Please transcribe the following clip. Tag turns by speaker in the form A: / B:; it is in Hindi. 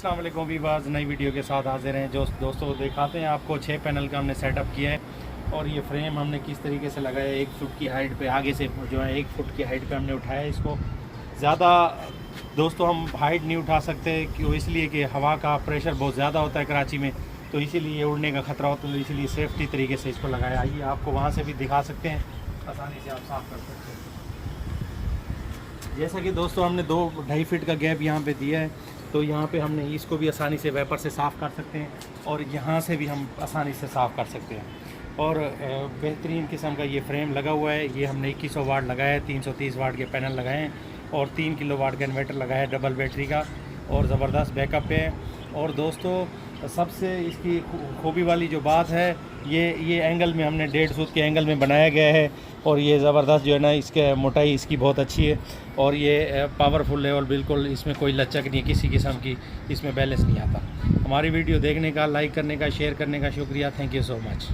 A: अस्सलाम वालेकुम वीवर्स, नई वीडियो के साथ हाजिर हैं। जो दोस्तों दिखाते हैं आपको 6 पैनल का हमने सेटअप किया है और ये फ्रेम हमने किस तरीके से लगाया है। 1 फुट की हाइट पे आगे से जो है 1 फुट की हाइट पे हमने उठाया है इसको। ज़्यादा दोस्तों हम हाइट नहीं उठा सकते क्यों, इसलिए कि हवा का प्रेशर बहुत ज़्यादा होता है कराची में, तो इसीलिए उड़ने का ख़तरा होता है, तो इसलिए सेफ्टी तरीके से इसको लगाया। आइए आपको वहाँ से भी दिखा सकते हैं, आसानी से आप साफ़ कर सकते हैं। जैसा कि दोस्तों हमने 2-2.5 फीट का गैप यहाँ पे दिया है, तो यहाँ पे हमने इसको भी आसानी से वेपर से साफ़ कर सकते हैं और यहाँ से भी हम आसानी से साफ़ कर सकते हैं। और बेहतरीन किस्म का ये फ्रेम लगा हुआ है। ये हमने 2100 वाट लगाया है, 330 वाट के पैनल लगाए हैं और 3 किलो वाट का इन्वर्टर लगाया है डबल बैटरी का, और ज़बरदस्त बैकअप है। और दोस्तों सबसे इसकी खूबी वाली जो बात है, ये एंगल में हमने 1.5 सूत के एंगल में बनाया गया है और ये ज़बरदस्त जो है ना, इसके मोटाई इसकी बहुत अच्छी है और ये पावरफुल है और बिल्कुल इसमें कोई लचक नहीं है, किसी किस्म की इसमें बैलेंस नहीं आता। हमारी वीडियो देखने का, लाइक करने का, शेयर करने का शुक्रिया। Thank you so much.